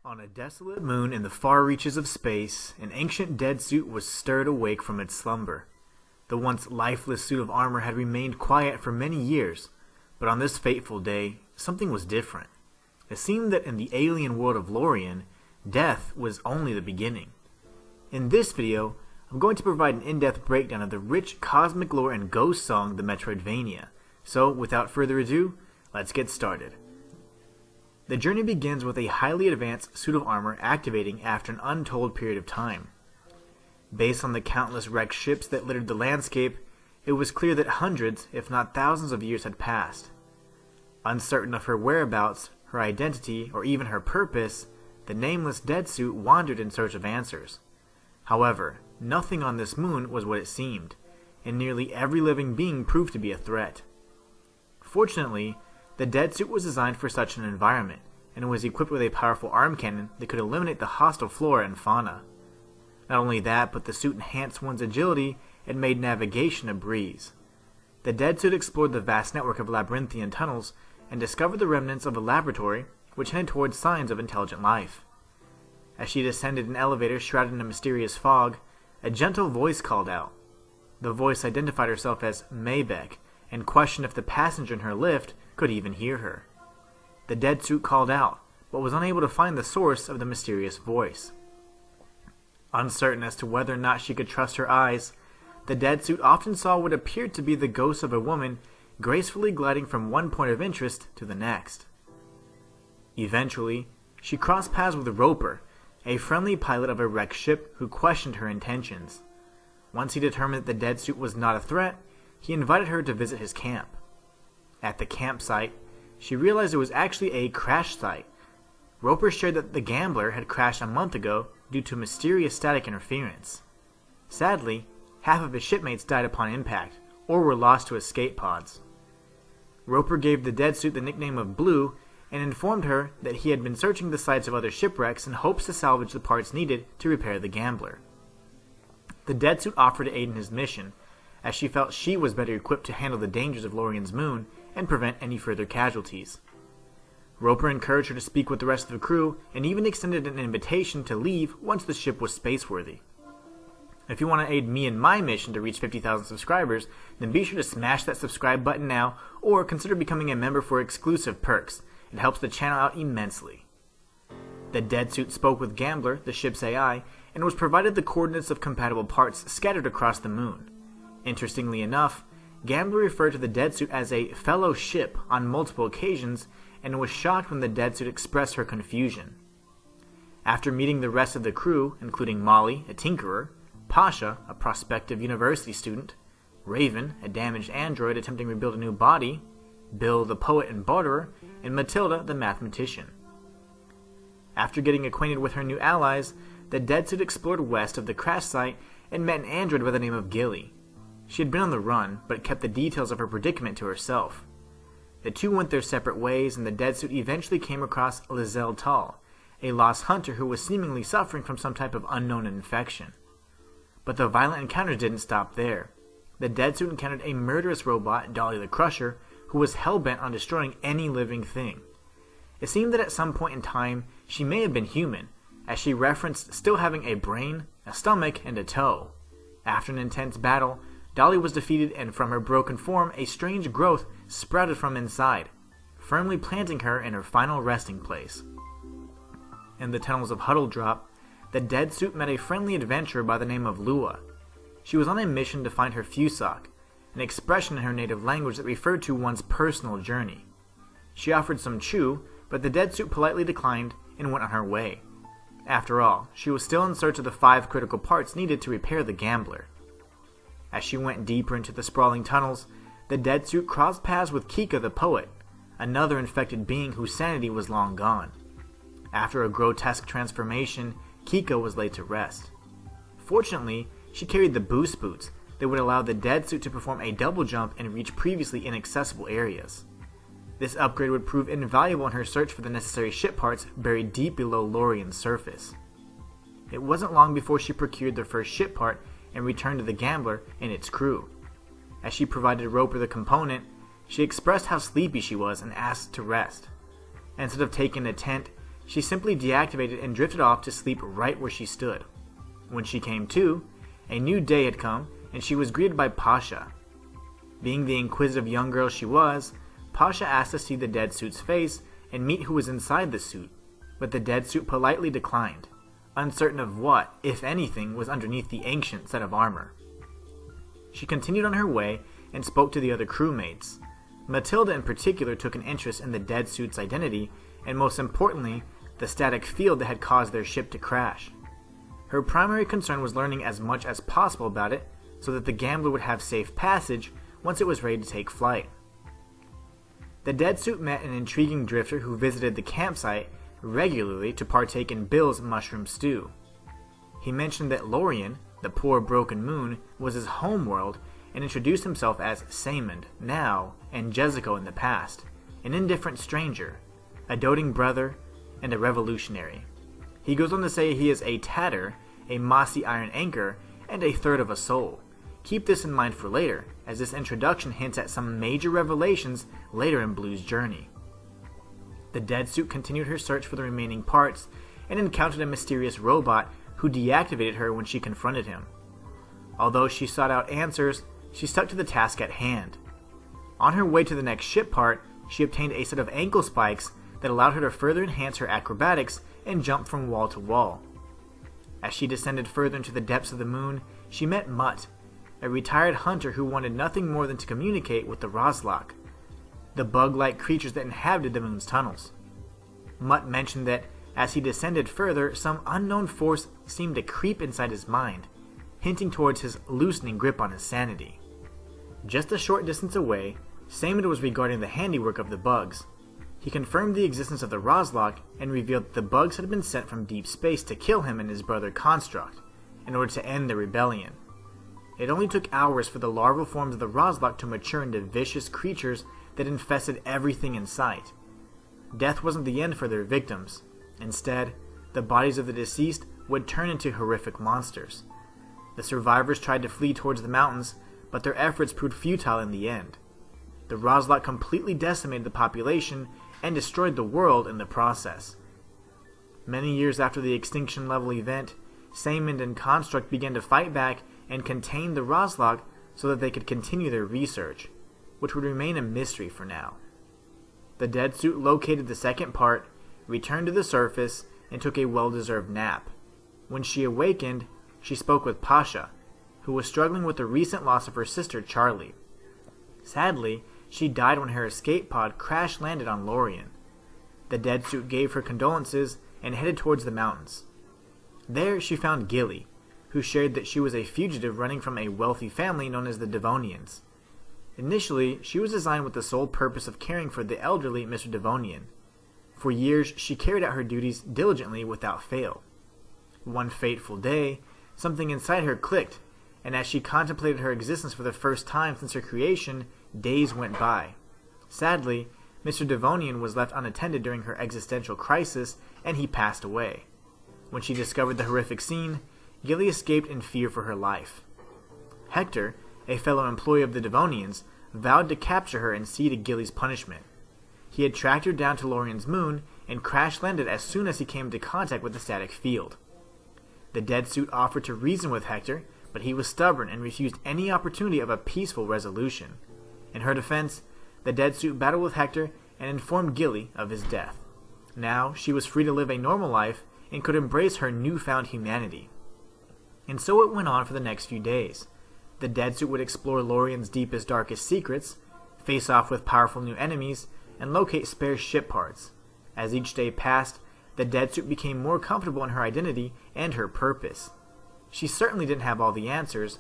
On a desolate moon in the far reaches of space, an ancient dead suit was stirred awake from its slumber. The once lifeless suit of armor had remained quiet for many years, but on this fateful day, something was different. It seemed that in the alien world of Lorien, death was only the beginning. In this video, I'm going to provide an in-depth breakdown of the rich cosmic lore and ghost song the Metroidvania. So, without further ado, let's get started. The journey begins with a highly advanced suit of armor activating after an untold period of time. Based on the countless wrecked ships that littered the landscape, it was clear that hundreds, if not thousands of years had passed. Uncertain of her whereabouts, her identity, or even her purpose, the nameless dead suit wandered in search of answers. However, nothing on this moon was what it seemed, and nearly every living being proved to be a threat. Fortunately, the dead suit was designed for such an environment, and was equipped with a powerful arm cannon that could eliminate the hostile flora and fauna. Not only that, but the suit enhanced one's agility and made navigation a breeze. The dead suit explored the vast network of labyrinthian tunnels and discovered the remnants of a laboratory which hinted towards signs of intelligent life. As she descended an elevator shrouded in a mysterious fog, a gentle voice called out. The voice identified herself as Maybeck and questioned if the passenger in her lift could even hear her. The dead suit called out, but was unable to find the source of the mysterious voice. Uncertain as to whether or not she could trust her eyes, the dead suit often saw what appeared to be the ghost of a woman gracefully gliding from one point of interest to the next. Eventually, she crossed paths with Roper, a friendly pilot of a wrecked ship who questioned her intentions. Once he determined that the dead suit was not a threat, he invited her to visit his camp. At the campsite, she realized it was actually a crash site. Roper shared that the Gambler had crashed a month ago due to mysterious static interference. Sadly, half of his shipmates died upon impact, or were lost to escape pods. Roper gave the dead suit the nickname of Blue, and informed her that he had been searching the sites of other shipwrecks in hopes to salvage the parts needed to repair the Gambler. The dead suit offered to aid in his mission, as she felt she was better equipped to handle the dangers of Lorien's moon and prevent any further casualties. Roper encouraged her to speak with the rest of the crew and even extended an invitation to leave once the ship was spaceworthy. If you want to aid me in my mission to reach 50,000 subscribers, then be sure to smash that subscribe button now or consider becoming a member for exclusive perks. It helps the channel out immensely. The dead suit spoke with Gambler, the ship's AI, and was provided the coordinates of compatible parts scattered across the moon. Interestingly enough, Gambler referred to the dead suit as a fellow ship on multiple occasions and was shocked when the dead suit expressed her confusion. After meeting the rest of the crew, including Molly, a tinkerer, Pasha, a prospective university student, Raven, a damaged android attempting to rebuild a new body, Bill, the poet and barterer, and Matilda, the mathematician. After getting acquainted with her new allies, the dead suit explored west of the crash site and met an android by the name of Gilly. She had been on the run, but kept the details of her predicament to herself. The two went their separate ways, and the dead suit eventually came across Lizelle Tall, a lost hunter who was seemingly suffering from some type of unknown infection. But the violent encounters didn't stop there. The dead suit encountered a murderous robot, Dolly the Crusher, who was hell-bent on destroying any living thing. It seemed that at some point in time, she may have been human, as she referenced still having a brain, a stomach, and a toe. After an intense battle, Dolly was defeated, and from her broken form, a strange growth sprouted from inside, firmly planting her in her final resting place. In the tunnels of Huddle Drop, the dead suit met a friendly adventurer by the name of Lua. She was on a mission to find her Fusock, an expression in her native language that referred to one's personal journey. She offered some chew, but the dead suit politely declined and went on her way. After all, she was still in search of the 5 critical parts needed to repair the Gambler. As she went deeper into the sprawling tunnels, the dead suit crossed paths with Kika the poet, another infected being whose sanity was long gone. After a grotesque transformation, Kika was laid to rest. Fortunately, she carried the boost boots that would allow the dead suit to perform a double jump and reach previously inaccessible areas. This upgrade would prove invaluable in her search for the necessary ship parts buried deep below Lorien's surface. It wasn't long before she procured the first ship part and returned to the Gambler and its crew. As she provided Roper the component, she expressed how sleepy she was and asked to rest. Instead of taking a tent, she simply deactivated and drifted off to sleep right where she stood. When she came to, a new day had come and she was greeted by Pasha. Being the inquisitive young girl she was, Pasha asked to see the dead suit's face and meet who was inside the suit, but the dead suit politely declined, uncertain of what, if anything, was underneath the ancient set of armor. She continued on her way and spoke to the other crewmates. Matilda in particular took an interest in the dead suit's identity, and most importantly, the static field that had caused their ship to crash. Her primary concern was learning as much as possible about it, so that the gambler would have safe passage once it was ready to take flight. The dead suit met an intriguing drifter who visited the campsite regularly to partake in Bill's mushroom stew. He mentioned that Lorien, the poor broken moon, was his homeworld, and introduced himself as Saymond now and Jessica in the past, an indifferent stranger, a doting brother, and a revolutionary. He goes on to say he is a tatter, a mossy iron anchor, and a third of a soul. Keep this in mind for later, as this introduction hints at some major revelations later in Blue's journey. The dead suit continued her search for the remaining parts and encountered a mysterious robot who deactivated her when she confronted him. Although she sought out answers, she stuck to the task at hand. On her way to the next ship part, she obtained a set of ankle spikes that allowed her to further enhance her acrobatics and jump from wall to wall. As she descended further into the depths of the moon, she met Mutt, a retired hunter who wanted nothing more than to communicate with the Roslok, the bug-like creatures that inhabited the moon's tunnels. Mutt mentioned that as he descended further, some unknown force seemed to creep inside his mind, hinting towards his loosening grip on his sanity. Just a short distance away, Saymond was regarding the handiwork of the bugs. He confirmed the existence of the Roslok and revealed that the bugs had been sent from deep space to kill him and his brother Construct, in order to end the rebellion. It only took hours for the larval forms of the Roslok to mature into vicious creatures that infested everything in sight. Death wasn't the end for their victims. Instead, the bodies of the deceased would turn into horrific monsters. The survivors tried to flee towards the mountains, but their efforts proved futile in the end. The Roslok completely decimated the population and destroyed the world in the process. Many years after the extinction level event, Saymond and Construct began to fight back and contain the Roslok so that they could continue their research, which would remain a mystery for now. The dead suit located the second part, returned to the surface, and took a well-deserved nap. When she awakened, she spoke with Pasha, who was struggling with the recent loss of her sister Charlie. Sadly, she died when her escape pod crash-landed on Lorien. The dead suit gave her condolences and headed towards the mountains. There she found Gilly, who shared that she was a fugitive running from a wealthy family known as the Devonians. Initially, she was designed with the sole purpose of caring for the elderly Mr. Devonian. For years, she carried out her duties diligently without fail. One fateful day, something inside her clicked, and as she contemplated her existence for the first time since her creation, days went by. Sadly, Mr. Devonian was left unattended during her existential crisis, and he passed away. When she discovered the horrific scene, Gilly escaped in fear for her life. Hector, a fellow employee of the Devonians, vowed to capture her and see to Gilly's punishment. He had tracked her down to Lorien's moon and crash-landed as soon as he came into contact with the static field. The dead suit offered to reason with Hector, but he was stubborn and refused any opportunity of a peaceful resolution. In her defense, the dead suit battled with Hector and informed Gilly of his death. Now she was free to live a normal life and could embrace her newfound humanity. And so it went on for the next few days. The dead suit would explore Lorien's deepest, darkest secrets, face off with powerful new enemies, and locate spare ship parts. As each day passed, the dead suit became more comfortable in her identity and her purpose. She certainly didn't have all the answers,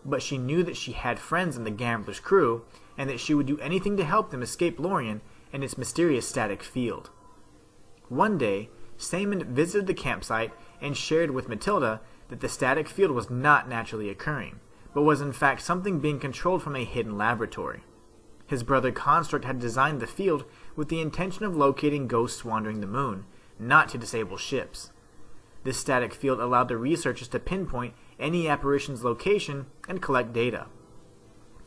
but she knew that she had friends in the gambler's crew, and that she would do anything to help them escape Lorien and its mysterious static field. One day, Saymond visited the campsite and shared with Matilda that the static field was not naturally occurring, but was in fact something being controlled from a hidden laboratory. His brother Construct had designed the field with the intention of locating ghosts wandering the moon, not to disable ships. This static field allowed the researchers to pinpoint any apparition's location and collect data.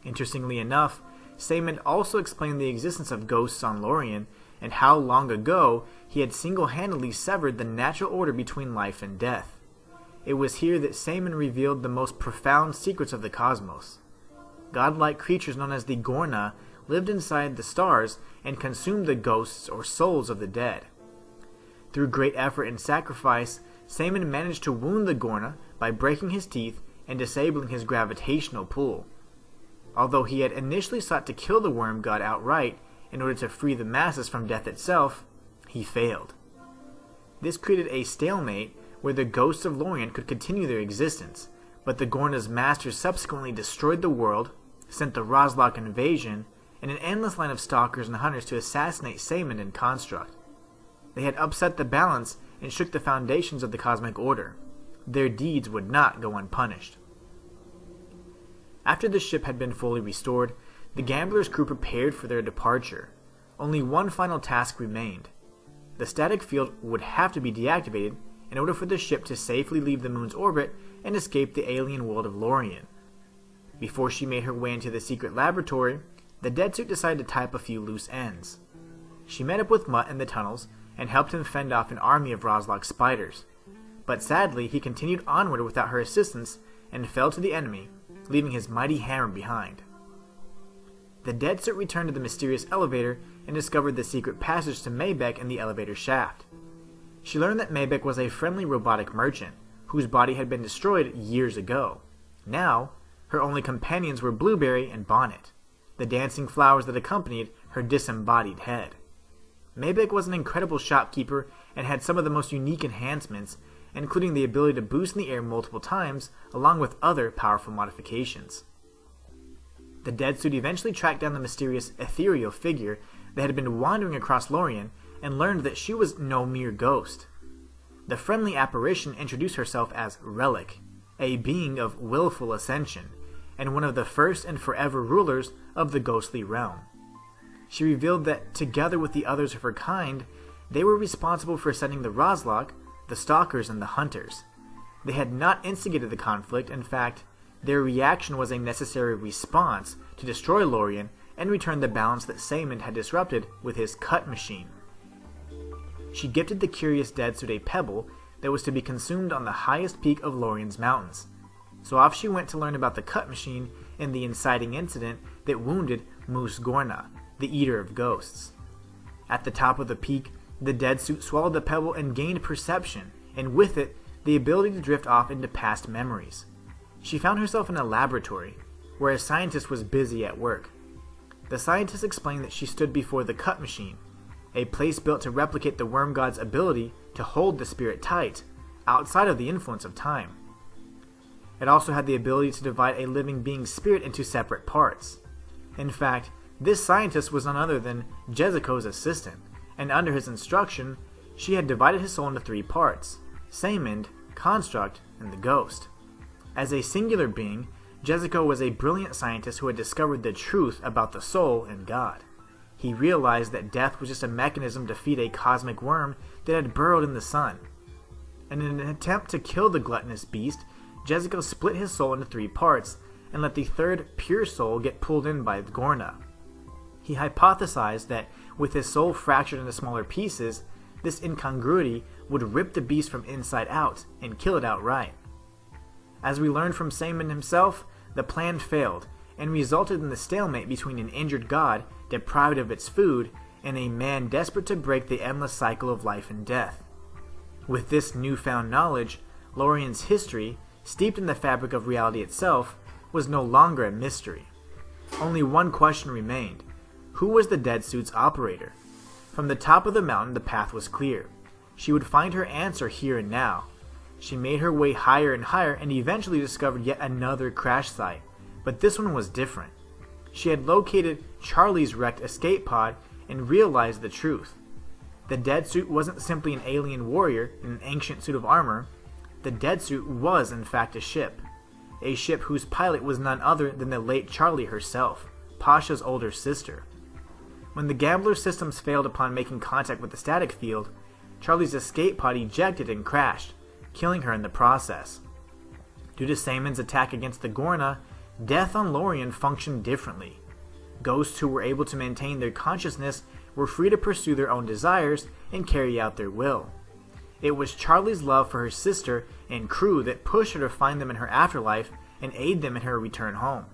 Interestingly enough, Saymond also explained the existence of ghosts on Lorien and how long ago he had single-handedly severed the natural order between life and death. It was here that Saman revealed the most profound secrets of the cosmos. Godlike creatures known as the Gorna lived inside the stars and consumed the ghosts or souls of the dead. Through great effort and sacrifice, Saman managed to wound the Gorna by breaking his teeth and disabling his gravitational pull. Although he had initially sought to kill the worm god outright in order to free the masses from death itself, he failed. This created a stalemate where the ghosts of Lorien could continue their existence, but the Gorna's masters subsequently destroyed the world, sent the Rozlok invasion, and an endless line of stalkers and hunters to assassinate Saman and Construct. They had upset the balance and shook the foundations of the cosmic order. Their deeds would not go unpunished. After the ship had been fully restored, the gambler's crew prepared for their departure. Only one final task remained. The static field would have to be deactivated in order for the ship to safely leave the moon's orbit and escape the alien world of Lorien. Before she made her way into the secret laboratory, the deadsuit decided to tie up a few loose ends. She met up with Mutt in the tunnels and helped him fend off an army of Rozlok spiders. But sadly, he continued onward without her assistance and fell to the enemy, leaving his mighty hammer behind. The deadsuit returned to the mysterious elevator and discovered the secret passage to Maybeck in the elevator shaft. She learned that Maybeck was a friendly robotic merchant, whose body had been destroyed years ago. Now, her only companions were Blueberry and Bonnet, the dancing flowers that accompanied her disembodied head. Maybeck was an incredible shopkeeper and had some of the most unique enhancements, including the ability to boost in the air multiple times, along with other powerful modifications. The deadsuit eventually tracked down the mysterious ethereal figure that had been wandering across Lorien and learned that she was no mere ghost. The friendly apparition introduced herself as Relic, a being of willful ascension, and one of the first and forever rulers of the ghostly realm. She revealed that, together with the others of her kind, they were responsible for sending the Rozlok, the Stalkers, and the Hunters. They had not instigated the conflict. In fact, their reaction was a necessary response to destroy Lorien and return the balance that Saman had disrupted with his cut machine. She gifted the curious deadsuit a pebble that was to be consumed on the highest peak of Lorien's mountains. So off she went to learn about the cut machine and the inciting incident that wounded Moose Gorna, the Eater of Ghosts. At the top of the peak, the deadsuit swallowed the pebble and gained perception, and with it, the ability to drift off into past memories. She found herself in a laboratory, where a scientist was busy at work. The scientist explained that she stood before the cut machine, a place built to replicate the worm god's ability to hold the spirit tight, outside of the influence of time. It also had the ability to divide a living being's spirit into separate parts. In fact, this scientist was none other than Jeziko's assistant, and under his instruction, she had divided his soul into 3 parts: Saman, Construct, and the Ghost. As a singular being, Jeziko was a brilliant scientist who had discovered the truth about the soul and God. He realized that death was just a mechanism to feed a cosmic worm that had burrowed in the sun. And in an attempt to kill the gluttonous beast, Jeziko split his soul into 3 parts and let the third pure soul get pulled in by Gorna. He hypothesized that with his soul fractured into smaller pieces, this incongruity would rip the beast from inside out and kill it outright. As we learned from Saman himself, the plan failed and resulted in the stalemate between an injured god deprived of its food and a man desperate to break the endless cycle of life and death. With this newfound knowledge, Lorien's history, steeped in the fabric of reality itself, was no longer a mystery. Only one question remained: who was the deadsuit's operator? From the top of the mountain, the path was clear. She would find her answer here and now. She made her way higher and higher and eventually discovered yet another crash site, but this one was different. She had located Charlie's wrecked escape pod and realized the truth. The deadsuit wasn't simply an alien warrior in an ancient suit of armor. The deadsuit was in fact a ship whose pilot was none other than the late Charlie herself, Pasha's older sister. When the gambler's systems failed upon making contact with the static field, Charlie's escape pod ejected and crashed, killing her in the process. Due to Saman's attack against the Gorna, death on Lorien functioned differently. Ghosts who were able to maintain their consciousness were free to pursue their own desires and carry out their will. It was Charlie's love for her sister and crew that pushed her to find them in her afterlife and aid them in her return home.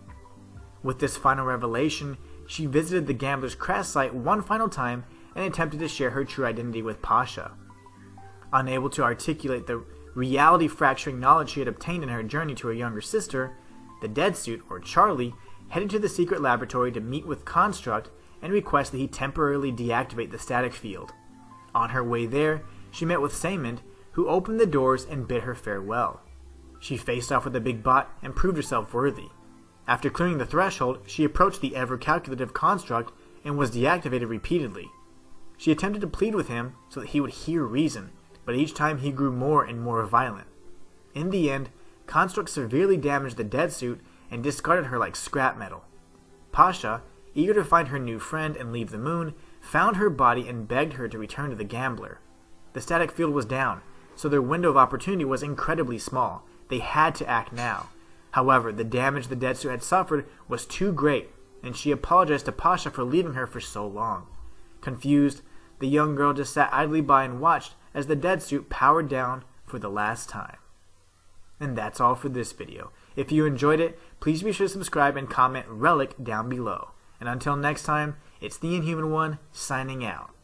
With this final revelation, she visited the gambler's crash site one final time and attempted to share her true identity with Pasha. Unable to articulate the reality-fracturing knowledge she had obtained in her journey to her younger sister, the dead suit, or Charlie, headed to the secret laboratory to meet with Construct and request that he temporarily deactivate the static field. On her way there, she met with Saymond, who opened the doors and bid her farewell. She faced off with the big bot and proved herself worthy. After clearing the threshold, she approached the ever-calculative Construct and was deactivated repeatedly. She attempted to plead with him so that he would hear reason, but each time he grew more and more violent. In the end, Construct severely damaged the dead suit and discarded her like scrap metal. Pasha, eager to find her new friend and leave the moon, found her body and begged her to return to the gambler. The static field was down, so their window of opportunity was incredibly small. They had to act now. However, the damage the dead suit had suffered was too great, and she apologized to Pasha for leaving her for so long. Confused, the young girl just sat idly by and watched as the dead suit powered down for the last time. And that's all for this video. If you enjoyed it, please be sure to subscribe and comment Relic down below. And until next time, it's the Inhuman One signing out.